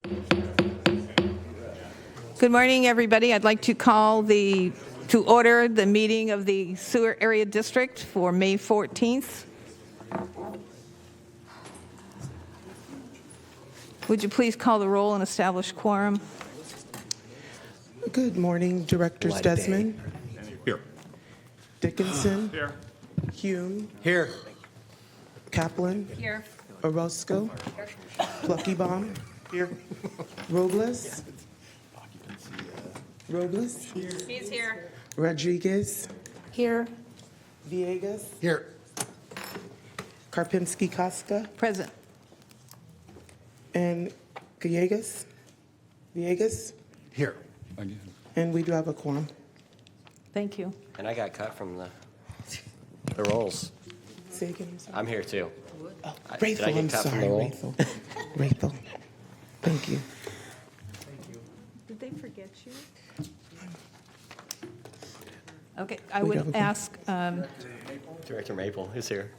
Good morning, everybody. I'd like to call to order the meeting of the Sewer Area District for May 14th. Would you please call the roll and establish quorum? Good morning, Directors Desmond. Here. Dickinson. Here. Hume. Here. Kaplan. Here. Orozco. Pluckybaum. Here. Robles. Robles. He's here. Rodriguez. Here. Villegas. Here. Karpinski Casca. Present. And Villegas. Villegas. Here. And we do have a quorum. Thank you. And I got cut from the rolls. Say again, I'm sorry. I'm here too. Oh, Did I Rachel, get I'm cut from sorry, the roll? Rachel. Rachel. Thank you. Did they forget you? Okay, I We would have a- ask, Director Maple is here.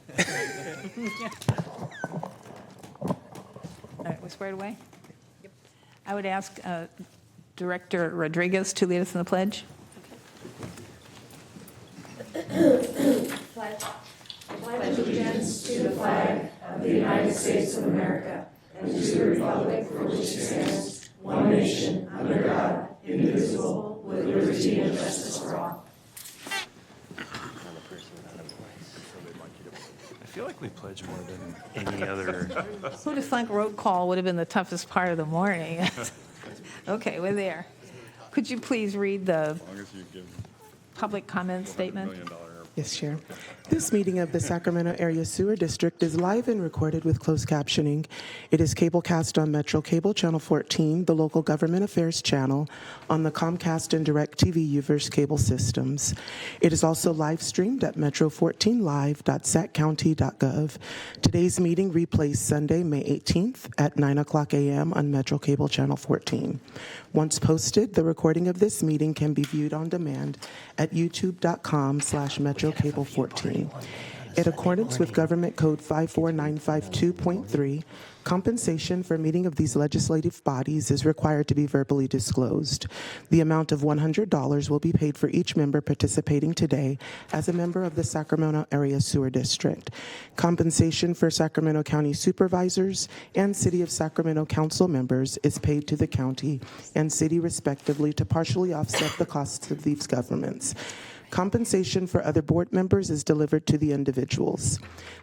all right, we're squared away? I would ask Director Rodriguez to lead us in the pledge. pledge allegiance to the flag of the United States of America and to the republic for which it stands, one nation, under God, indivisible, with liberty and justice for all. I feel like we pledge more than any other. Who'd have thunk road call would have been the toughest part of the morning? Okay, we're there. Could you please read the public comment statement? Yes, Chair. This meeting of the Sacramento Area Sewer District is live and recorded with closed captioning. It is cablecast on Metro Cable Channel 14, the local government affairs channel, on the Comcast and DirecTV UVerse cable systems. It is also live streamed at metro14live.saccounty.gov. Today's meeting replays Sunday, May 18th at 9 o'clock a.m. on Metro Cable Channel 14. Once posted, the recording of this meeting can be viewed on demand at youtube.com/MetroCable14. In accordance with Government Code 54952.3, compensation for meeting of these legislative bodies is required to be verbally disclosed. The amount of $100 will be paid for each member participating today as a member of the Sacramento Area Sewer District. Compensation for Sacramento County supervisors and City of Sacramento council members is paid to the county and city respectively to partially offset the costs of these governments. Compensation for other board members is delivered to the individuals.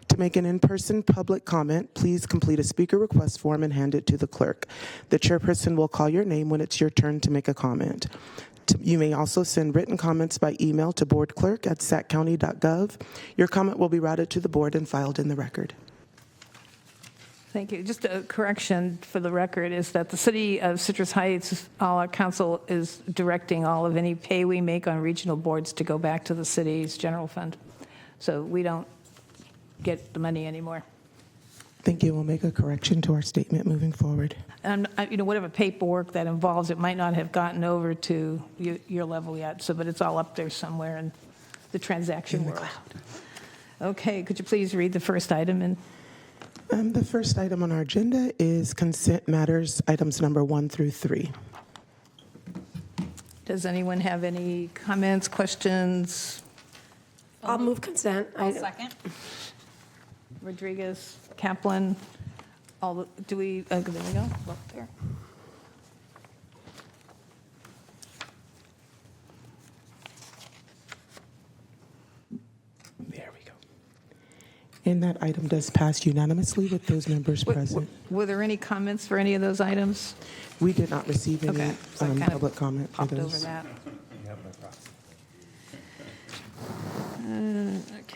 To make an in-person public comment, please complete a speaker request form and hand it to the clerk. The chairperson will call your name when it's your turn to make a comment. You may also send written comments by email to boardclerk@saccounty.gov. Your comment will be routed to the board and filed in the record. Thank you. Just a correction for the record is that the city of Citrus Heights, all our council is directing all of any pay we make on regional boards to go back to the city's general fund. So we don't get the money anymore. Thank you. We'll make a correction to our statement moving forward. And, whatever paperwork that involves, it might not have gotten over to your level yet, but it's all up there somewhere in the transaction world. Okay, could you please read the first item? The first item on our agenda is consent matters, items number 1 through 3. Does anyone have any comments, questions? I'll move consent. Second. Rodriguez, Kaplan, there we go, look there. There we go. And that item does pass unanimously with those members present. Were there any comments for any of those items? We did not receive any Okay, so I kind of public comment for Popped over those. that.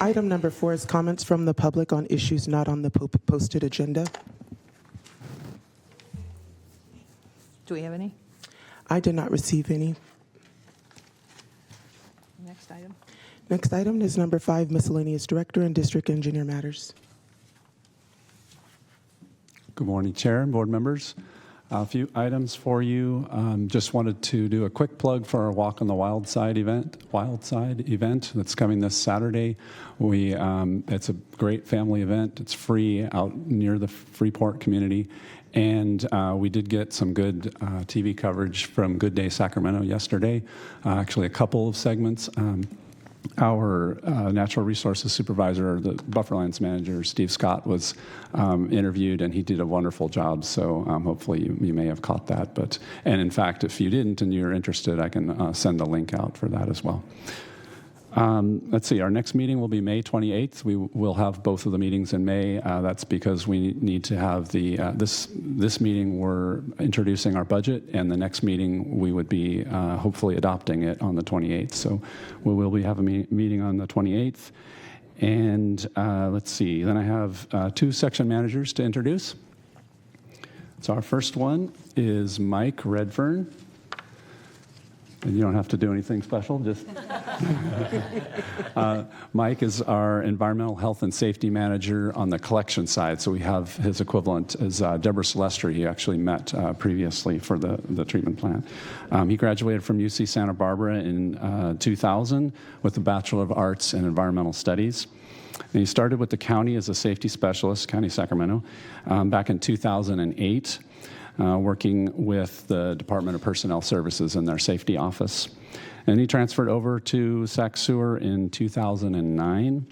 Item number 4 is comments from the public on issues not on the posted agenda. Do we have any? I did not receive any. Next item. Next item is number 5, miscellaneous director and district engineer matters. Good morning, Chair and board members. A few items for you. Just wanted to do a quick plug for our Walk on the Wild Side event that's coming this Saturday. It's a great family event. It's free out near the Freeport community. And we did get some good TV coverage from Good Day Sacramento yesterday. Actually, a couple of segments. Our natural resources supervisor, the bufferlands manager, Steve Scott, was interviewed, and he did a wonderful job. So hopefully you may have caught that. And in fact, if you didn't and you're interested, I can send a link out for that as well. Let's see, our next meeting will be May 28th. We will have both of the meetings in May. That's because we need to have this meeting, we're introducing our budget, and the next meeting we would be hopefully adopting it on the 28th. So we will be having a meeting on the 28th. And let's see, then I have 2 section managers to introduce. So our first one is Mike Redfern. And you don't have to do anything special, just Mike is our environmental health and safety manager on the collection side. So we have his equivalent as Deborah Celestri. He actually met previously for the treatment plant. He graduated from UC Santa Barbara in 2000 with a Bachelor of Arts in Environmental Studies. And he started with the county as a safety specialist, County Sacramento, back in 2008. Working with the Department of Personnel Services in their safety office. And he transferred over to SacSewer in 2009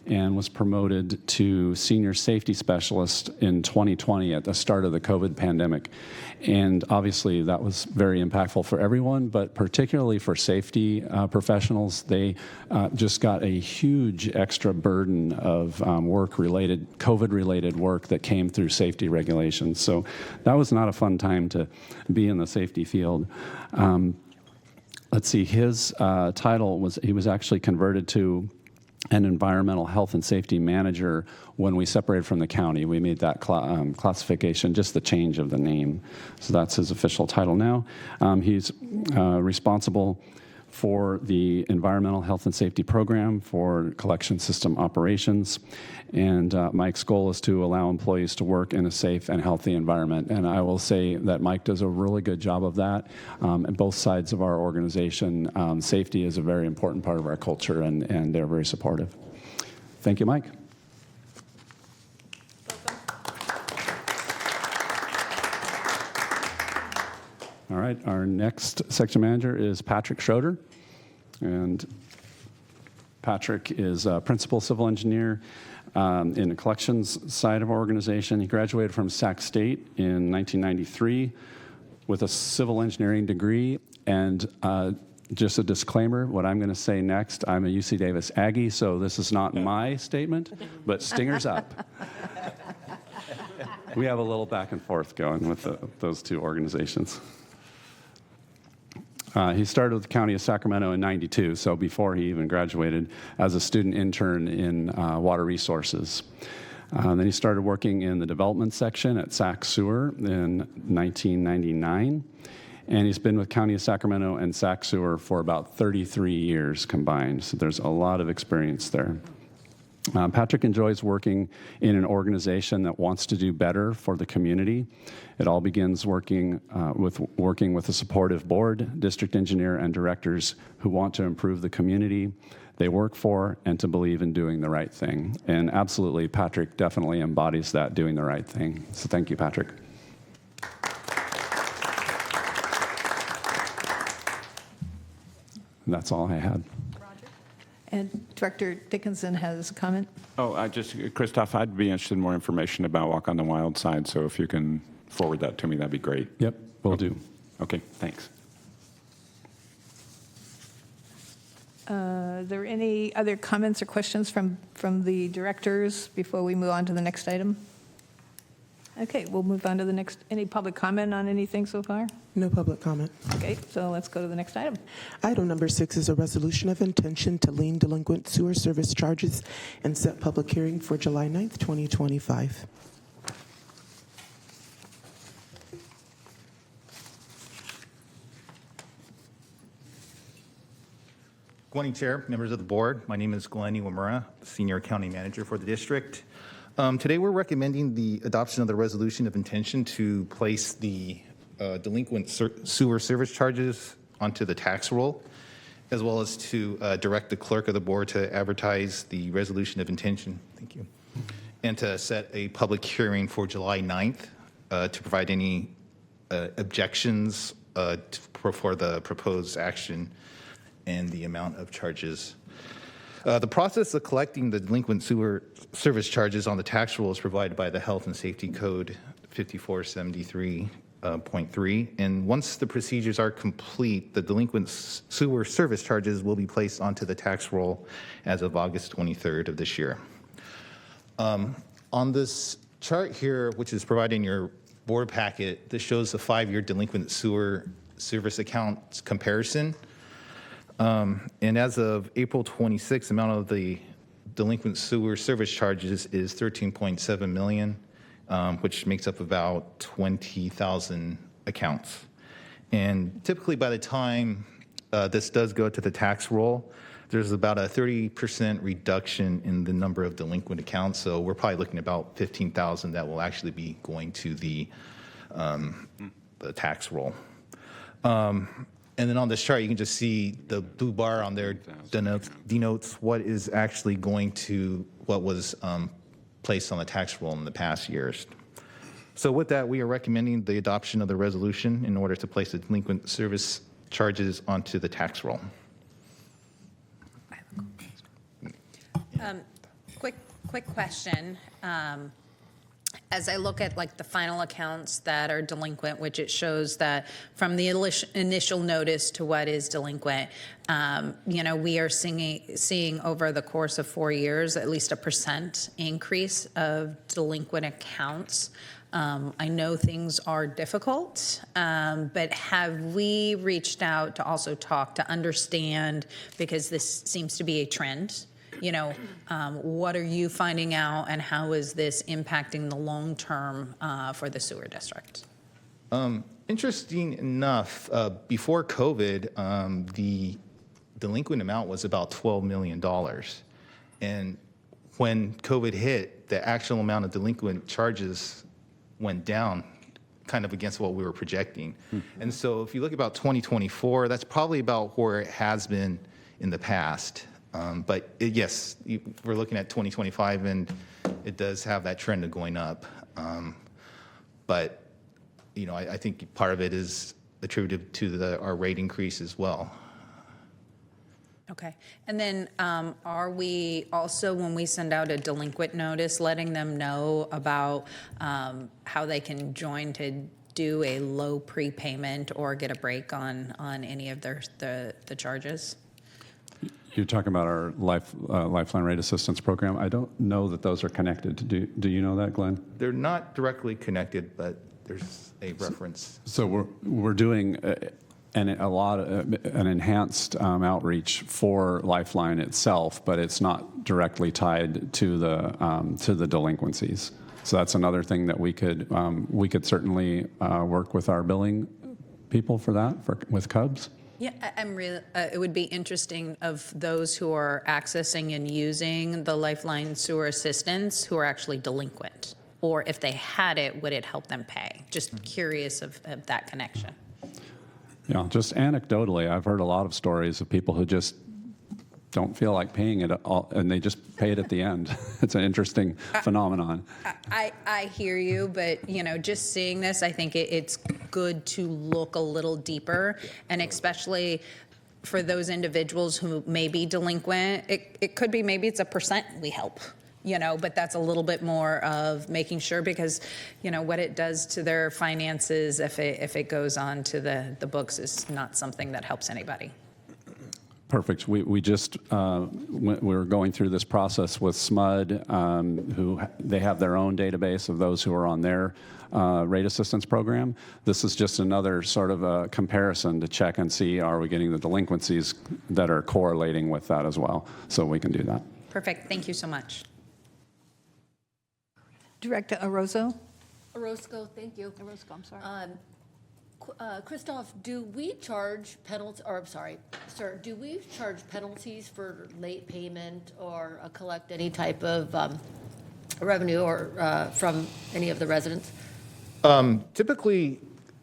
and was promoted to senior safety specialist in 2020 at the start of the COVID pandemic. And obviously that was very impactful for everyone, but particularly for safety professionals. They just got a huge extra burden of COVID-related work that came through safety regulations. So that was not a fun time to be in the safety field. Let's see, his title was, he was actually converted to an environmental health and safety manager when we separated from the county. We made that classification, just the change of the name. So that's his official title now. He's responsible for the environmental health and safety program for collection system operations. And Mike's goal is to allow employees to work in a safe and healthy environment. And I will say that Mike does a really good job of that. At both sides of our organization, safety is a very important part of our culture, and they're very supportive. Thank you, Mike. All right, our next section manager is Patrick Schroeder. And Patrick is a principal civil engineer in the collections side of our organization. He graduated from Sac State in 1993 with a civil engineering degree. And just a disclaimer, what I'm going to say next, I'm a UC Davis Aggie, so this is not my statement, but stingers up. We have a little back and forth going with those two organizations. He started with the County of Sacramento in '92, so before he even graduated, as a student intern in water resources. Then he started working in the development section at SacSewer in 1999. And he's been with County of Sacramento and SacSewer for about 33 years combined, so there's a lot of experience there. Patrick enjoys working in an organization that wants to do better for the community. It all begins working with a supportive board, district engineer, and directors who want to improve the community they work for and to believe in doing the right thing. And absolutely, Patrick definitely embodies that, doing the right thing. So thank you, Patrick. And that's all I had. And Director Dickinson has a comment. Oh, Christoph, I'd be interested in more information about Walk on the Wild Side, so if you can forward that to me, that'd be great. Yep, will do. Okay, thanks. Are there any other comments or questions from the directors before we move on to the next item? Okay, we'll move on to the next. Any public comment on anything so far? No public comment. Okay, so let's go to the next item. Item number 6 is a resolution of intention to lien delinquent sewer service charges and set public hearing for July 9th, 2025. Good morning, Chair, members of the board. My name is Glenn Iwamura, Senior Accounting Manager for the district. Today, we're recommending the adoption of the resolution of intention to place the delinquent sewer service charges onto the tax roll, as well as to direct the clerk of the board to advertise the resolution of intention. Thank you. And to set a public hearing for July 9th to provide any objections for the proposed action and the amount of charges. The process of collecting the delinquent sewer service charges on the tax roll is provided by the Health and Safety Code 5473.3. And once the procedures are complete, the delinquent sewer service charges will be placed onto the tax roll as of August 23rd of this year. On this chart here, which is provided in your board packet, this shows the 5-year delinquent sewer service account comparison. And as of April 26th, the amount of the delinquent sewer service charges is $13.7 million, which makes up about 20,000 accounts. And typically by the time this does go to the tax roll, there's about a 30% reduction in the number of delinquent accounts. So we're probably looking at about 15,000 that will actually be going to the tax roll. And then on this chart, you can just see the blue bar on there denotes what is actually going to what was placed on the tax roll in the past years. So with that, we are recommending the adoption of the resolution in order to place the delinquent service charges onto the tax roll. Quick question. As I look at like the final accounts that are delinquent, which it shows that from the initial notice to what is delinquent, we are seeing over the course of 4 years at least a % increase of delinquent accounts. I know things are difficult, but have we reached out to also talk to understand, because this seems to be a trend, what are you finding out and how is this impacting the long term for the sewer district? Interesting enough, before COVID, the delinquent amount was about $12 million. And when COVID hit, the actual amount of delinquent charges went down kind of against what we were projecting. And so if you look about 2024, that's probably about where it has been in the past. But yes, we're looking at 2025, and it does have that trend of going up. But I think part of it is attributed to our rate increase as well. Okay. And then are we also, when we send out a delinquent notice, letting them know about how they can join to do a low prepayment or get a break on any of the charges? You're talking about our Lifeline Rate Assistance Program. I don't know that those are connected. Do you know that, Glenn? They're not directly connected, but there's a reference. So we're doing an enhanced outreach for Lifeline itself, but it's not directly tied to the delinquencies. So that's another thing that we could certainly work with our billing people for that with Cubs. Yeah, I'm really. It would be interesting of those who are accessing and using the Lifeline sewer assistance who are actually delinquent, or if they had it, would it help them pay? Just curious of that connection. Yeah, just anecdotally, I've heard a lot of stories of people who just don't feel like paying it all, and they just pay it at the end. It's an interesting phenomenon. I hear you, but just seeing this, I think it's good to look a little deeper, and especially for those individuals who may be delinquent, it could be maybe it's a % we help. But that's a little bit more of making sure, because what it does to their finances if it goes on to the books is not something that helps anybody. Perfect. We just we're going through this process with SMUD, who they have their own database of those who are on their rate assistance program. This is just another sort of a comparison to check and see, are we getting the delinquencies that are correlating with that as well? So we can do that. Perfect. Thank you so much. Director Orozco? Orozco, thank you. Orozco, I'm sorry. Christoph, do we charge penalties, or I'm sorry, sir, do we charge penalties for late payment or collect any type of revenue or from any of the residents? Typically,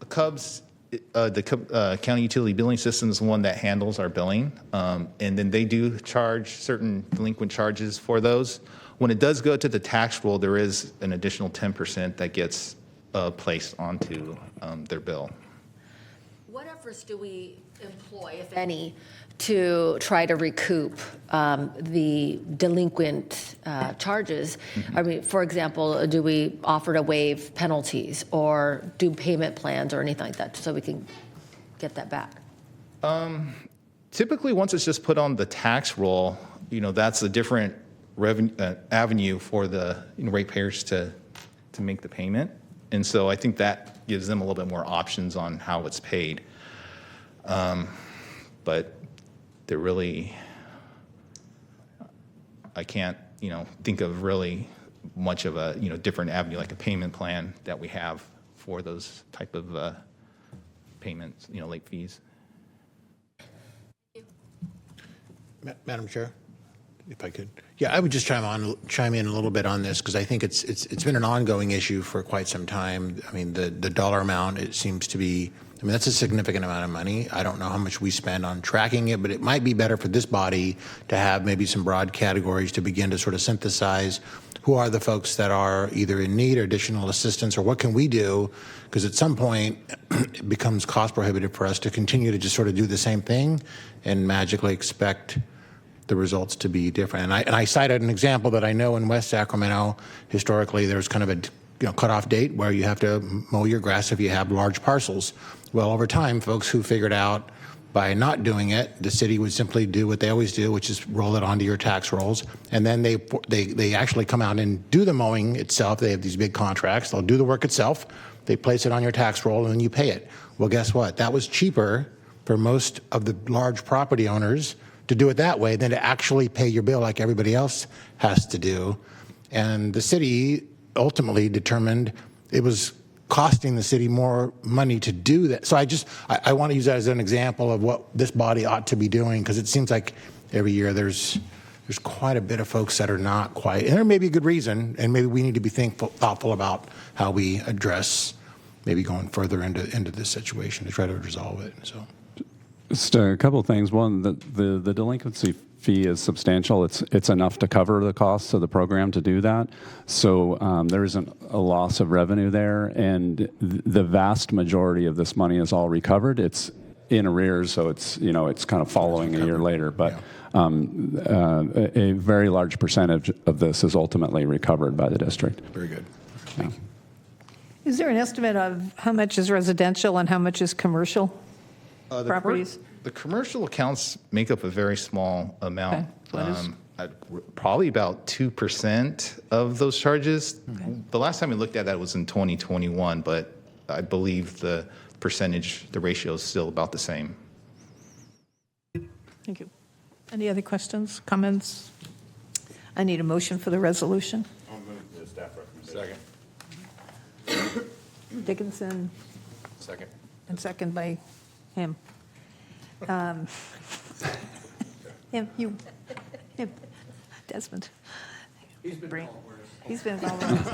Cubs, the county utility billing system is the one that handles our billing, and then they do charge certain delinquent charges for those. When it does go to the tax roll, there is an additional 10% that gets placed onto their bill. What efforts do we employ, if any, to try to recoup the delinquent charges? I mean, for example, do we offer to waive penalties or do payment plans or anything like that so we can get that back? Typically, once it's just put on the tax roll, that's a different revenue avenue for the ratepayers to make the payment. And so I think that gives them a little bit more options on how it's paid. But they're really, I can't, think of really much of a, different avenue like a payment plan that we have for those type of payments, late fees. Madam Chair, if I could. Yeah, I would just chime in a little bit on this because I think it's been an ongoing issue for quite some time. I mean, the dollar amount, it seems to be, that's a significant amount of money. I don't know how much we spend on tracking it, but it might be better for this body to have maybe some broad categories to begin to sort of synthesize who are the folks that are either in need or additional assistance, or what can we do? Because at some point, it becomes cost prohibitive for us to continue to just sort of do the same thing and magically expect the results to be different. And I cited an example that I know in West Sacramento, historically, there's kind of a cutoff date where you have to mow your grass if you have large parcels. Well, over time, folks who figured out by not doing it, the city would simply do what they always do, which is roll it onto your tax rolls. And then they actually come out and do the mowing itself. They have these big contracts. They'll do the work itself. They place it on your tax roll, and then you pay it. Well, guess what? That was cheaper for most of the large property owners to do it that way than to actually pay your bill like everybody else has to do. And the city ultimately determined it was costing the city more money to do that. So I want to use that as an example of what this body ought to be doing, because it seems like every year there's quite a bit of folks that are not quite, and there may be a good reason, and maybe we need to be thoughtful about how we address maybe going further into this situation to try to resolve it. So. Just a couple of things. One, the delinquency fee is substantial. It's enough to cover the costs of the program to do that. So there isn't a loss of revenue there, and the vast majority of this money is all recovered. It's in arrears, so it's kind of following a year later. But a very large percentage of this is ultimately recovered by the district. Very good. Yeah. Is there an estimate of how much is residential and how much is commercial properties? The commercial accounts make up a very small amount. Okay. Probably about 2% of those charges. Okay. The last time we looked at that was in 2021, but I believe the percentage, the ratio is still about the same. Thank you. Any other questions, comments? I need a motion for the resolution. I'll move the staff recommendation. Dickinson, Second. and second by him. Him, Desmond. He's been called worse.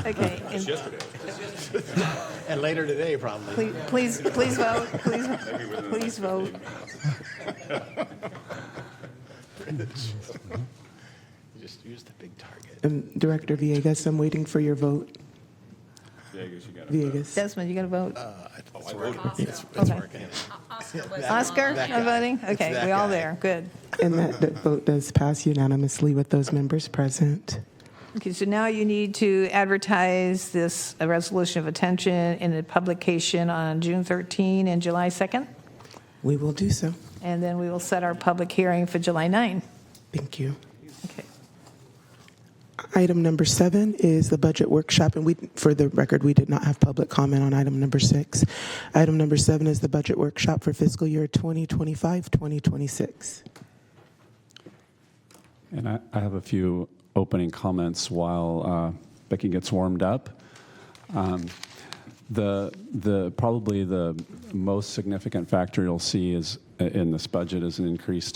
Okay. And later today, probably. Please vote. Please vote. Just use the big target. Director Villegas, I'm waiting for your vote. Villegas, you got it. Villegas. Desmond, you got to vote? It's working. It's Okay. working. Oscar, that I'm guy. voting? Okay, It's that we all guy. there. Good. And that vote does pass unanimously with those members present. Okay, so now you need to advertise this a resolution of attention in a publication on June 13 and July 2nd, We will do so. and then we will set our public hearing for July 9. Thank you. Okay. Item number 7 is the budget workshop, and for the record, we did not have public comment on item number 6. Item number 7 is the budget workshop for fiscal year 2025-2026. And I have a few opening comments while Becky gets warmed up. Probably the most significant factor you'll see is in this budget is an increase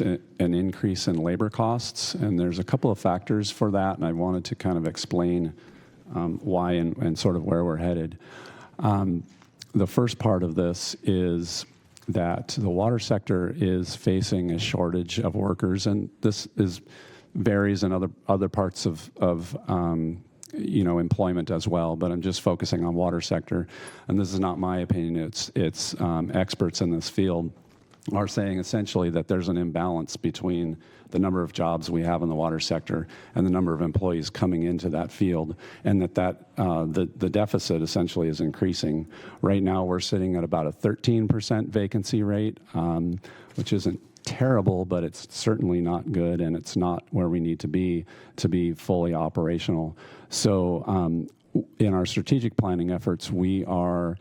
in labor costs, and there's a couple of factors for that, and I wanted to kind of explain why and sort of where we're headed. The first part of this is that the water sector is facing a shortage of workers, and this varies in other parts of employment as well. But I'm just focusing on water sector, and this is not my opinion. It's experts in this field are saying essentially that there's an imbalance between the number of jobs we have in the water sector and the number of employees coming into that field, and that the deficit essentially is increasing. Right now, we're sitting at about a 13% vacancy rate, which isn't terrible, but it's certainly not good, and it's not where we need to be fully operational. So in our strategic planning efforts, we are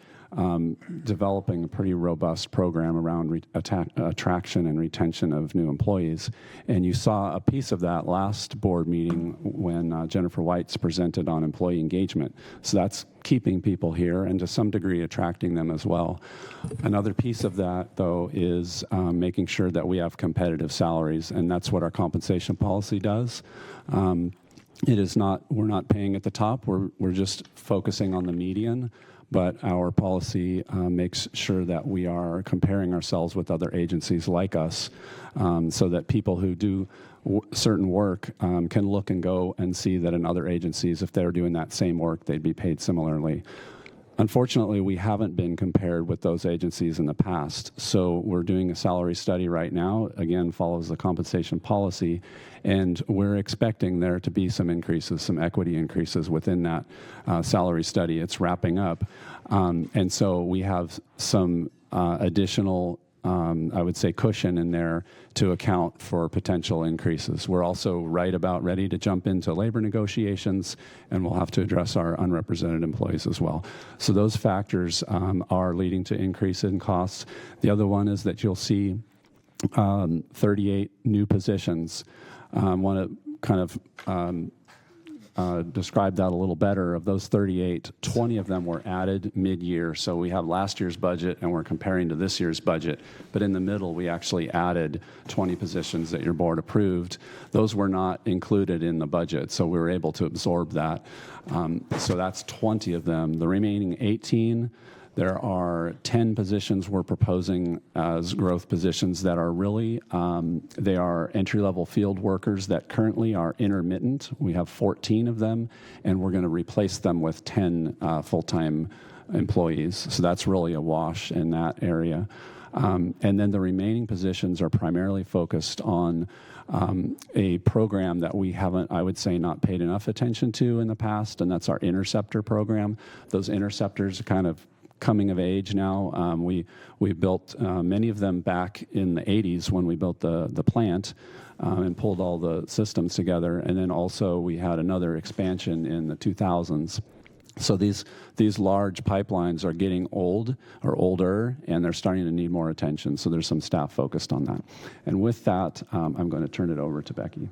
developing a pretty robust program around attraction and retention of new employees. And you saw a piece of that last board meeting when Jennifer White's presented on employee engagement. So that's keeping people here and to some degree attracting them as well. Another piece of that, though, is making sure that we have competitive salaries, and that's what our compensation policy does. It is not, we're not paying at the top, we're just focusing on the median. But our policy makes sure that we are comparing ourselves with other agencies like us, so that people who do certain work can look and go and see that in other agencies, if they're doing that same work, they'd be paid similarly. Unfortunately, we haven't been compared with those agencies in the past, so we're doing a salary study right now, again, follows the compensation policy, and we're expecting there to be some increases, some equity increases within that salary study. It's wrapping up, and so we have some additional I would say cushion in there to account for potential increases. We're also right about ready to jump into labor negotiations, and we'll have to address our unrepresented employees as well. So those factors are leading to increase in costs. The other one is that you'll see 38 new positions. Want to kind of describe that a little better. Of those 38, 20 of them were added mid-year. So we have last year's budget and we're comparing to this year's budget. But in the middle, we actually added 20 positions that your board approved. Those were not included in the budget, so we were able to absorb that. So that's 20 of them. The remaining 18, there are 10 positions we're proposing as growth positions that are really, they are entry-level field workers that currently are intermittent. We have 14 of them, and we're going to replace them with 10 full-time employees. So that's really a wash in that area. And then the remaining positions are primarily focused on a program that we haven't, I would say, not paid enough attention to in the past, and that's our interceptor program. Those interceptors are kind of coming of age now. We built many of them back in the 80s when we built the plant and pulled all the systems together. And then also we had another expansion in the 2000s. So these large pipelines are getting old or older, and they're starting to need more attention. So there's some staff focused on that. And with that, I'm going to turn it over to Becky.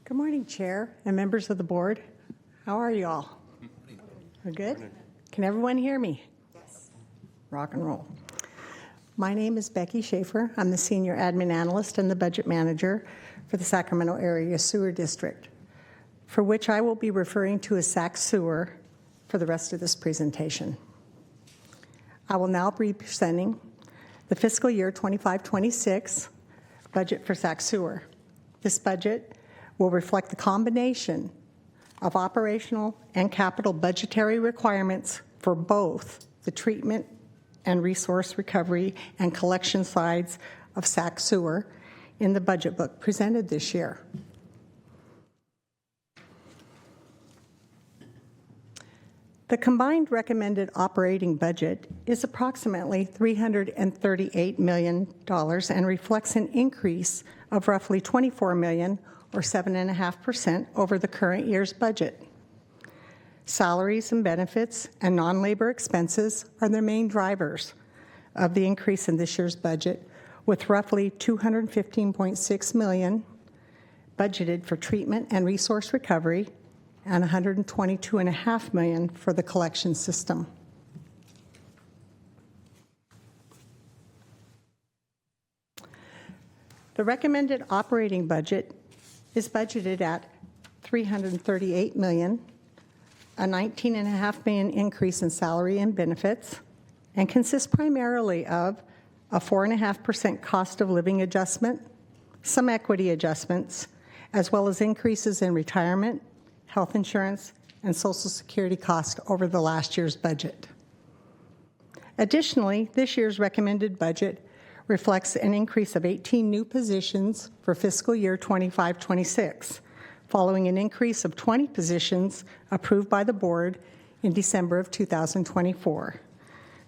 Good morning, Chair and members of the board. How are you all? We're good? Can everyone hear me? Yes. Rock and roll. My name is Becky Schaefer. I'm the Senior Admin Analyst and the Budget Manager for the Sacramento Area Sewer District, for which I will be referring to as SacSewer for the rest of this presentation. I will now be presenting the fiscal year 25-26 budget for SacSewer. This budget will reflect the combination of operational and capital budgetary requirements for both the treatment and resource recovery and collection sides of SacSewer in the budget book presented this year. The combined recommended operating budget is approximately $338 million and reflects an increase of roughly $24 million or 7.5% over the current year's budget. Salaries and benefits and non-labor expenses are the main drivers of the increase in this year's budget, with roughly $215.6 million budgeted for treatment and resource recovery and $122.5 million for the collection system. The recommended operating budget is budgeted at $338 million, a $19.5 million increase in salary and benefits, and consists primarily of a 4.5% cost of living adjustment, some equity adjustments, as well as increases in retirement, health insurance, and Social Security costs over the last year's budget. Additionally, this year's recommended budget reflects an increase of 18 new positions for fiscal year 25-26, following an increase of 20 positions approved by the board in December of 2024,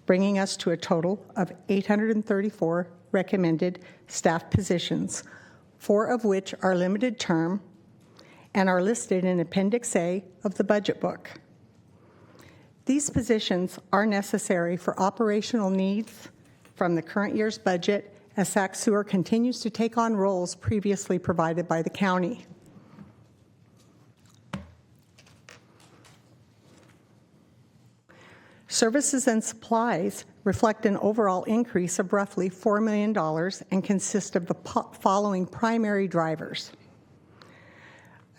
bringing us to a total of 834 recommended staff positions, 4 of which are limited term and are listed in Appendix A of the budget book. These positions are necessary for operational needs from the current year's budget as SacSewer continues to take on roles previously provided by the county. Services and supplies reflect an overall increase of roughly $4 million and consist of the following primary drivers: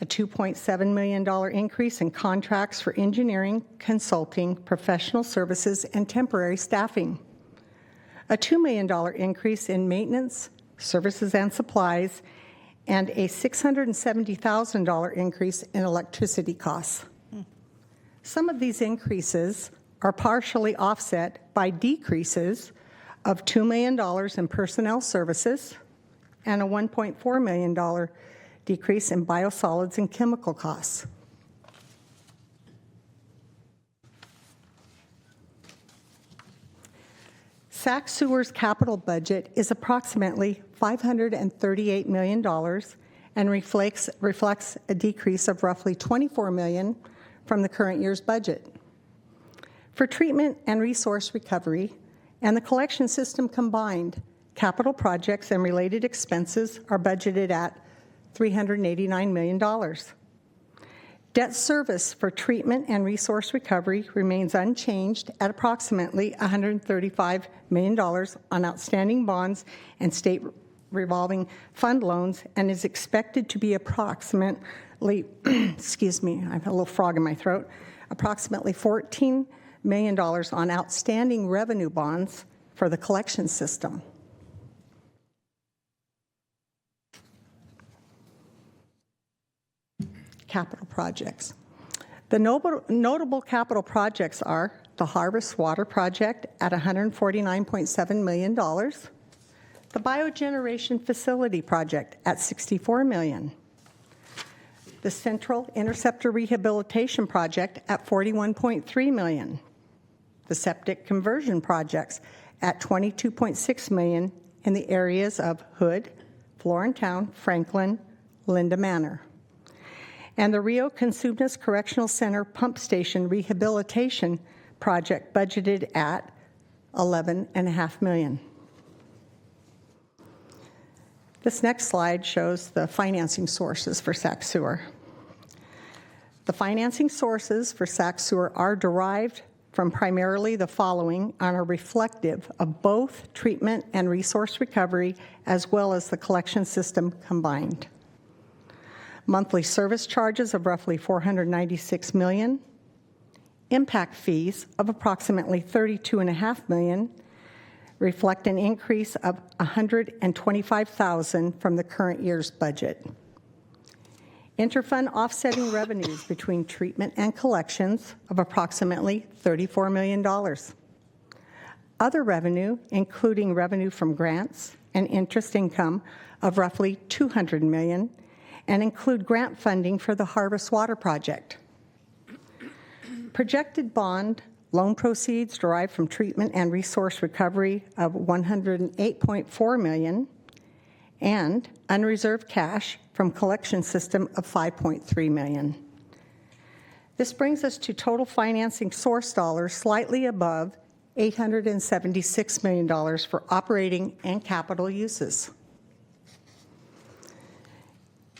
a $2.7 million increase in contracts for engineering, consulting, professional services, and temporary staffing, a $2 million increase in maintenance, services and supplies, and a $670,000 increase in electricity costs. Some of these increases are partially offset by decreases of $2 million in personnel services and a $1.4 million decrease in biosolids and chemical costs. SacSewer's capital budget is approximately $538 million and reflects a decrease of roughly $24 million from the current year's budget. For treatment and resource recovery and the collection system combined, capital projects and related expenses are budgeted at $389 million. Debt service for treatment and resource recovery remains unchanged at approximately $135 million on outstanding bonds and state revolving fund loans and is expected to be approximately, excuse me, I have a little frog in my throat, approximately $14 million on outstanding revenue bonds for the collection system. Capital projects. The notable capital projects are the Harvest Water Project at $149.7 million, the Biogeneration Facility Project at $64 million, the Central Interceptor Rehabilitation Project at $41.3 million, the Septic Conversion Projects at $22.6 million in the areas of Hood, Florentown, Franklin, Linda Manor, and the Rio Consumnes Correctional Center Pump Station Rehabilitation Project budgeted at $11.5 million. This next slide shows the financing sources for SacSewer. The financing sources for SacSewer are derived from primarily the following and are reflective of both treatment and resource recovery as well as the collection system combined. Monthly service charges of roughly $496 million, impact fees of approximately $32.5 million, reflect an increase of $125,000 from the current year's budget. Interfund offsetting revenues between treatment and collections of approximately $34 million. Other revenue, including revenue from grants and interest income of roughly $200 million, and include grant funding for the Harvest Water Project. Projected bond loan proceeds derived from treatment and resource recovery of $108.4 million, and unreserved cash from collection system of $5.3 million. This brings us to total financing source dollars slightly above $876 million for operating and capital uses.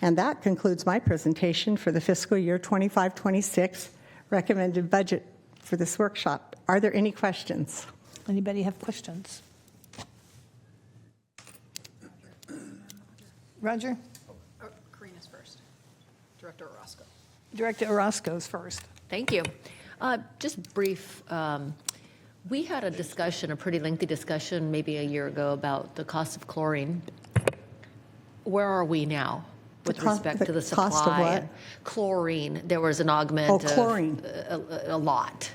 And that concludes my presentation for the fiscal year 25-26 recommended budget for this workshop. Are there any questions? Anybody have questions? Roger? Karina's first. Director Orozco. Director Orozco's first. Thank you. Just brief, we had a discussion, a pretty lengthy discussion maybe a year ago about the cost of chlorine. Where are we now with respect to the supply? Cost of what? Chlorine. There was an augment Oh, of chlorine. a lot.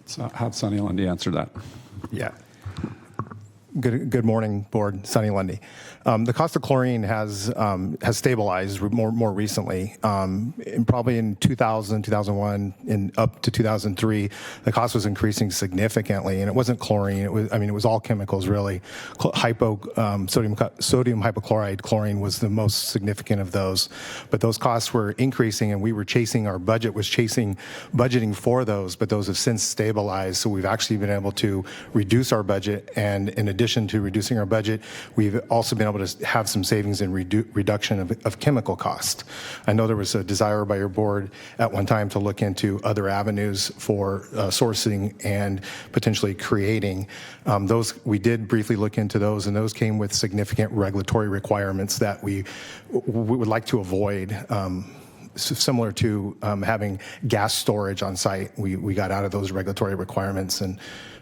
So have Sunny Lundy answer that. Yeah. Good morning, Board. Sunny Lundy. The cost of chlorine has stabilized more recently. Probably in 2000, 2001, and up to 2003, the cost was increasing significantly, and it wasn't chlorine. It was all chemicals really. Sodium hypochlorite, chlorine was the most significant of those. But those costs were increasing, and we were chasing our budget was chasing budgeting for those. But those have since stabilized, so we've actually been able to reduce our budget, and in addition to reducing our budget, we've also been able to have some savings in reduction of chemical cost. I know there was a desire by your board at one time to look into other avenues for sourcing and potentially creating. Those we did briefly look into those, and those came with significant regulatory requirements that we would like to avoid. Similar to having gas storage on site, we got out of those regulatory requirements, and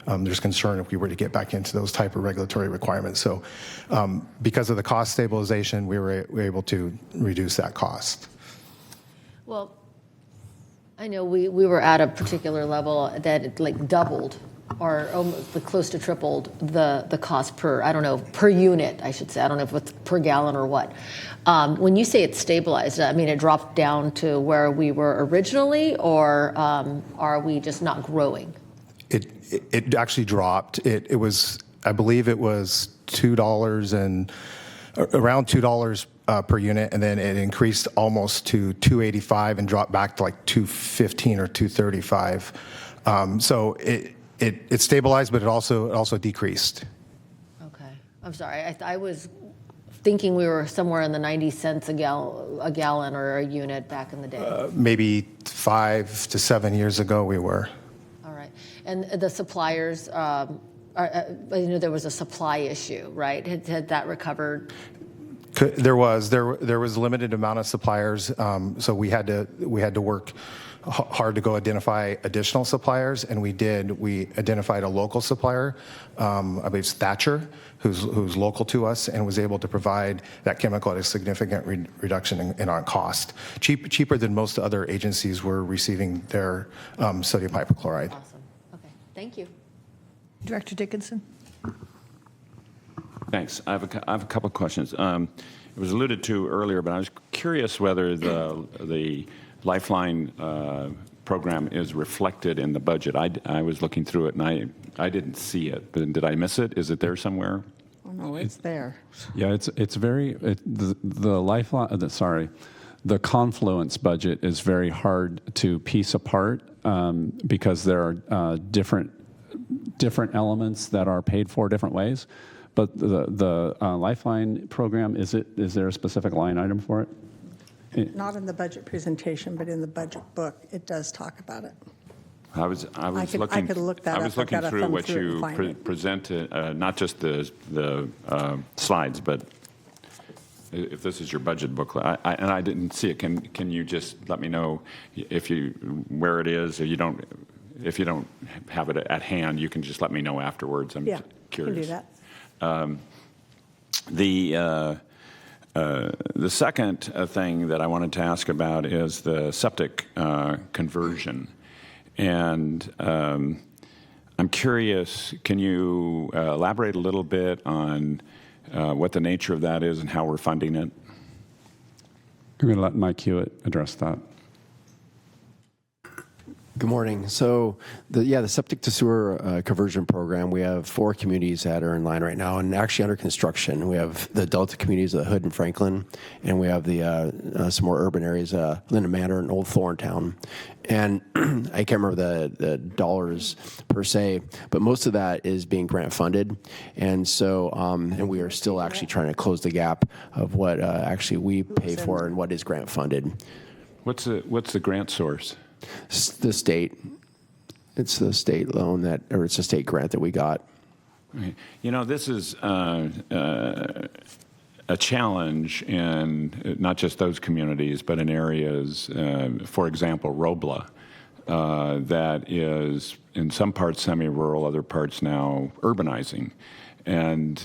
there's concern if we were to get back into those type of regulatory requirements. So because of the cost stabilization, we were able to reduce that cost. Well, I know we were at a particular level that it like doubled or almost close to tripled the cost per unit, I should say. I don't know if it's per gallon or what. When you say it's stabilized, I mean it dropped down to where we were originally, or are we just not growing? It actually dropped. It was, I believe it was $2 and around $2 per unit, and then it increased almost to $2.85 and dropped back to like $2.15 or $2.35. So it stabilized, but it also decreased. Okay, I'm sorry. I was thinking we were somewhere in the 90 cents a gallon or a unit back in the day. Maybe 5 to 7 years ago we were. All right, and the suppliers. There was a supply issue, right? Had that recovered? There was a limited amount of suppliers, so we had to work hard to go identify additional suppliers, and we did. We identified a local supplier, I believe it's Thatcher, who's local to us, and was able to provide that chemical at a significant reduction in our cost, cheaper than most other agencies were receiving their sodium hypochlorite. Awesome. Okay, thank you. Director Dickinson. Thanks. I have a couple of questions. It was alluded to earlier, but I was curious whether the Lifeline program is reflected in the budget. I was looking through it, and I didn't see it. But did I miss it? Is it there somewhere? Oh, no, it's there. Yeah, the Lifeline. The Confluence budget is very hard to piece apart because there are different elements that are paid for different ways. But the Lifeline program, is there a specific line item for it? Not in the budget presentation, but in the budget book, it does talk about it. I was looking. I could look that up. I was looking I've got to through thumb what through it and you find it. presented, not just the slides, but if this is your budget booklet, and I didn't see it. Can you just let me know where it is? Or if you don't have it at hand, you can just let me know afterwards. I'm curious. Yeah, can do that. The second thing that I wanted to ask about is the septic conversion. And I'm curious, can you elaborate a little bit on what the nature of that is and how we're funding it? I'm going to let Mike Hewitt address that. Good morning. So, the septic to sewer conversion program, we have 4 communities that are in line right now and actually under construction. We have the Delta communities of Hood and Franklin, and we have the some more urban areas, Linden Manor and Old Thorntown. And I can't remember the dollars per se, but most of that is being grant funded. And so, and we are still actually trying to close the gap of what actually we pay for and what is grant funded. What's the grant source? The state. It's the state loan or it's a state grant that we got. Right. You know, this is a challenge in not just those communities, but in areas, for example, Robla, that is in some parts semi-rural, other parts now urbanizing. And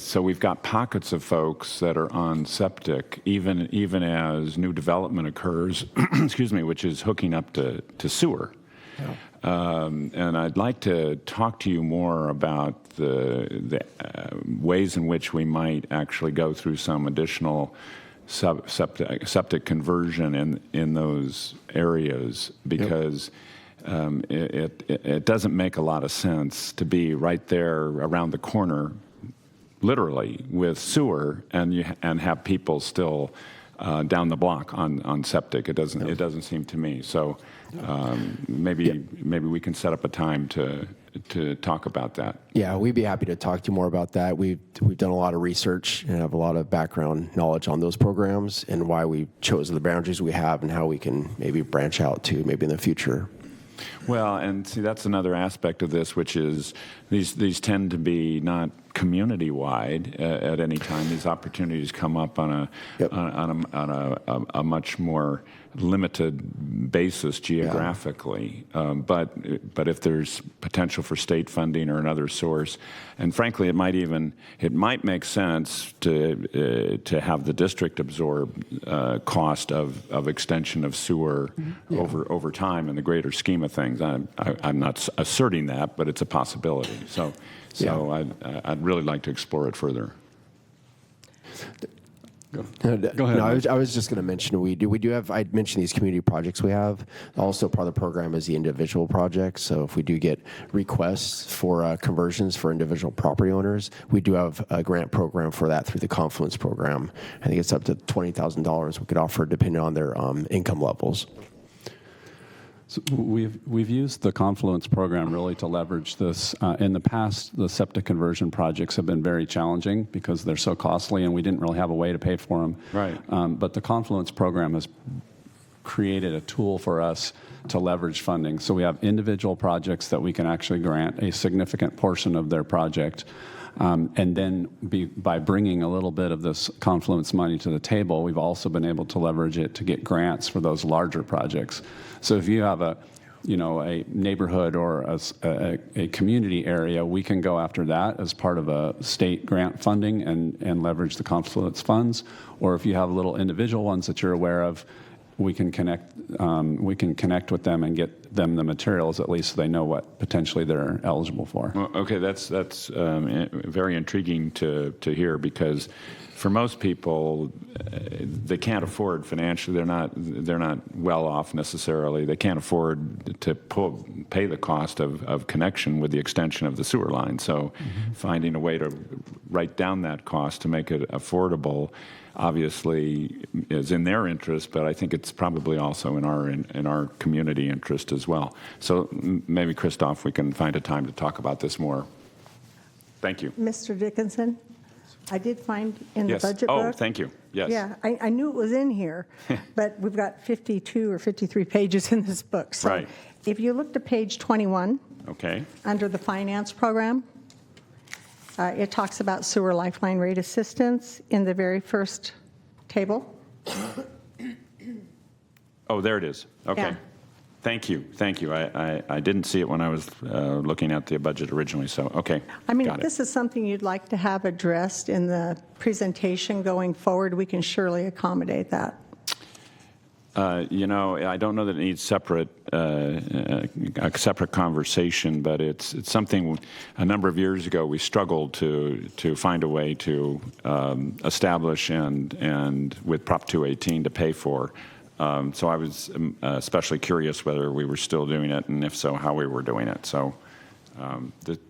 so we've got pockets of folks that are on septic, even as new development occurs, excuse me, which is hooking up to sewer. Yeah. And I'd like to talk to you more about the ways in which we might actually go through some additional septic conversion in those areas, because it doesn't make a lot of sense to be right there around the corner, literally, with sewer and have people still down the block on septic. It doesn't seem to me. So maybe we can set up a time to talk about that. Yeah, we'd be happy to talk to you more about that. We've done a lot of research and have a lot of background knowledge on those programs and why we chose the boundaries we have and how we can maybe branch out to maybe in the future. Well, and see, that's another aspect of this, which is these tend to be not community-wide at any time. These opportunities come up on a much more limited basis geographically. But if there's potential for state funding or another source, and frankly, it might make sense to have the district absorb cost of extension of sewer over time in the greater scheme of things. I'm not asserting that, but it's a possibility. So I'd really like to explore it further. Go ahead. No, I was just going to mention we do have. I mentioned these community projects we have. Also, part of the program is the individual projects. So if we do get requests for conversions for individual property owners, we do have a grant program for that through the Confluence program. I think it's up to $20,000 we could offer depending on their income levels. So we've used the Confluence program really to leverage this. In the past, the septic conversion projects have been very challenging because they're so costly, and we didn't really have a way to pay for them. Right. But the Confluence program has created a tool for us to leverage funding. So we have individual projects that we can actually grant a significant portion of their project. And then by bringing a little bit of this Confluence money to the table, we've also been able to leverage it to get grants for those larger projects. So if you have a neighborhood or a community area, we can go after that as part of a state grant funding and leverage the Confluence funds. Or if you have little individual ones that you're aware of, we can connect with them and get them the materials, at least so they know what potentially they're eligible for. Well, okay, that's very intriguing to hear, because for most people, they can't afford financially. They're not well off necessarily. They can't afford to pay the cost of connection with the extension of the sewer line. So, finding a way to write down that cost to make it affordable obviously is in their interest, but I think it's probably also in our community interest as well. So maybe, Christoph, we can find a time to talk about this more. Thank you. Mr. Dickinson, I did find in the budget book. Oh, thank you. Yes. Yeah, I knew it was in here, but we've got 52 or 53 pages in this book. So right. If you look to page 21, okay, under the finance program, it talks about sewer lifeline rate assistance in the very first table. Oh, there it is. Okay. Yeah. Thank you. I didn't see it when I was looking at the budget originally, so okay. I mean, Got if this is something you'd like to have addressed in the presentation going forward, we can surely accommodate that. I don't know that it needs a separate conversation, but it's something a number of years ago we struggled to find a way to establish and with Prop 218 to pay for So I was especially curious whether we were still doing it, and if so, how we were doing it. So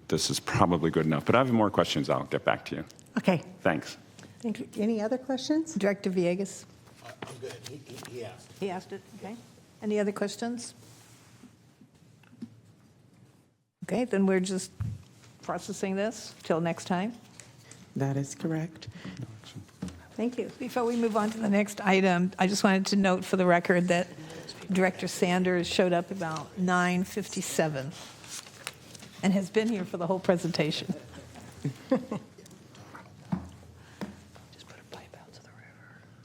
this is probably good enough. But I have more questions. I'll get back to you. Okay, Thanks. thank you. Any other questions? Director Villegas? I'm good. He asked. He asked it, okay. Any other questions? Okay, then we're just processing this till next time. That is correct. Thank you. Before we move on to the next item, I just wanted to note for the record that Director Sanders showed up about 9:57 and has been here for the whole presentation.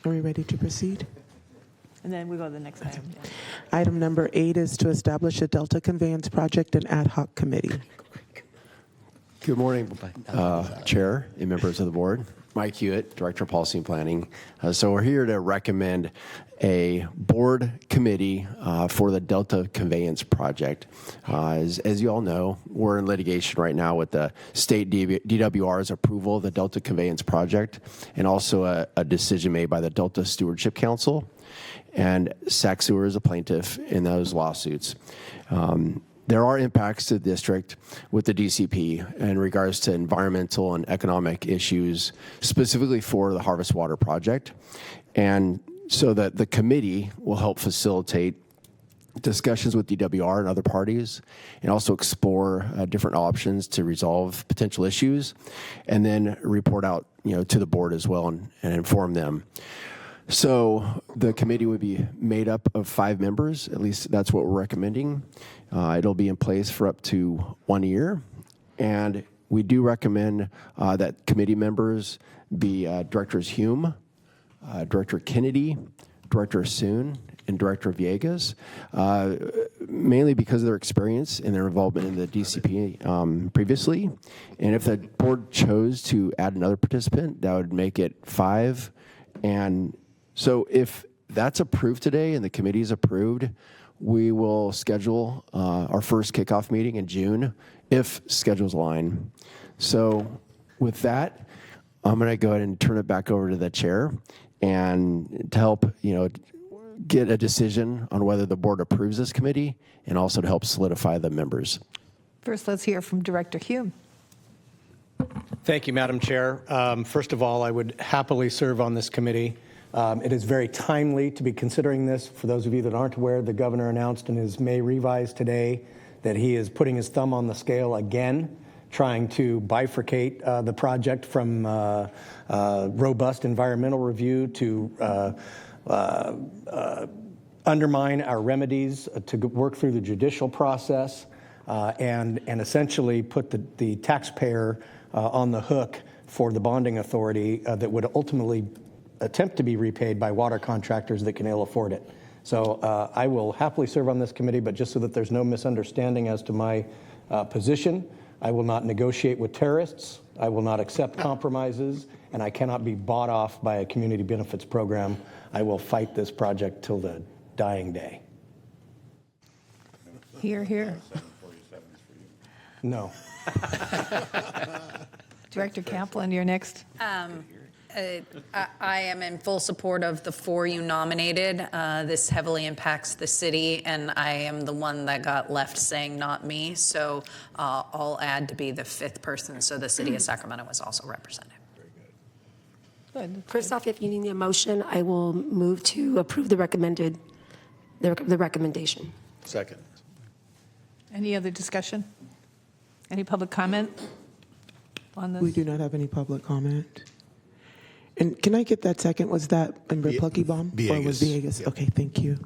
Are we ready to proceed? And then we go to the next item. Item number 8 is to establish a Delta Conveyance Project and Ad Hoc Committee. Good morning, Chair and members of the board. Mike Hewitt, Director of Policy and Planning. So we're here to recommend a board committee for the Delta Conveyance Project. As you all know, we're in litigation right now with the state DWR's approval of the Delta Conveyance Project, and also a decision made by the Delta Stewardship Council. And SacSewer is a plaintiff in those lawsuits. There are impacts to the district with the DCP in regards to environmental and economic issues, specifically for the Harvest Water Project. And so that the committee will help facilitate discussions with DWR and other parties, and also explore different options to resolve potential issues, and then report out, to the board as well and inform them. So the committee would be made up of 5 members, at least that's what we're recommending. It'll be in place for up to 1 year. And we do recommend that committee members be Directors Hume, Director Kennedy, Director Soon, and Director Villegas, mainly because of their experience and their involvement in the DCP previously. And if the board chose to add another participant, that would make it 5. And so if that's approved today and the committee is approved, we will schedule our first kickoff meeting in June if schedules align. So with that, I'm going to go ahead and turn it back over to the chair and to help, get a decision on whether the board approves this committee, and also to help solidify the members. First, let's hear from Director Hume. Thank you, Madam Chair. First of all, I would happily serve on this committee. It is very timely to be considering this. For those of you that aren't aware, the governor announced in his May revise today that he is putting his thumb on the scale again, trying to bifurcate the project from robust environmental review to undermine our remedies, to work through the judicial process, and essentially put the taxpayer on the hook for the bonding authority that would ultimately attempt to be repaid by water contractors that can ill afford it. So I will happily serve on this committee, but just so that there's no misunderstanding as to my position, I will not negotiate with terrorists, I will not accept compromises, and I cannot be bought off by a community benefits program. I will fight this project till the dying day. Hear, hear. No. Director Kaplan, you're next. I am in full support of the 4 you nominated. This heavily impacts the city, and I am the one that got left saying not me. So I'll add to be the 5th person, so the city of Sacramento was also represented. Good. First off, if you need a motion, I will move to approve the recommendation. Second. Any other discussion? Any public comment on this? We do not have any public comment. And can I get that second? Was that Member Pluckybaum? Or was Villegas? Yep. Okay, thank you.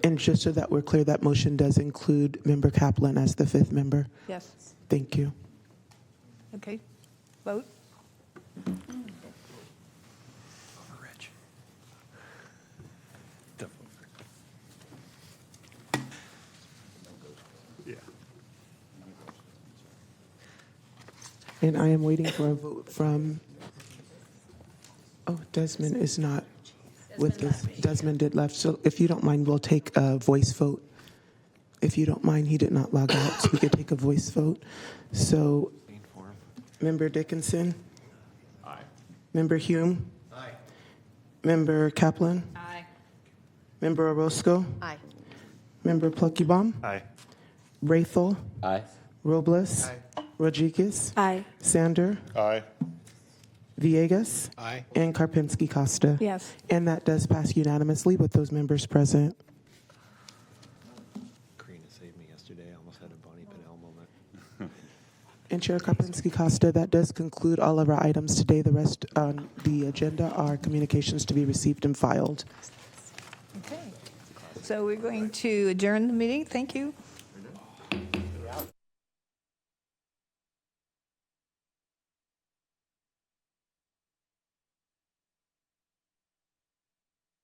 And just so that we're clear, that motion does include Member Kaplan as the 5th member? Yes. Thank you. Okay. Vote. And I am waiting for a vote from, Desmond is not with us. Desmond did left. So if you don't mind, we'll take a voice vote. If you don't mind, he did not log out, so we could take a voice vote. So, Member Dickinson? Aye. Member Hume? Aye. Member Kaplan? Aye. Member Orozco? Aye. Member Pluckybaum? Aye. Braithel? Aye. Robles? Rodriguez? Aye. Sander? Aye. Villegas? Aye. And Karpinski Costa? Yes. And that does pass unanimously with those members present. Karina saved me yesterday. I almost had a Bonnie Pinnell moment. And Chair Karpinski Costa, that does conclude all of our items today. The rest on the agenda are communications to be received and filed. Okay. So we're going to adjourn the meeting. Thank you.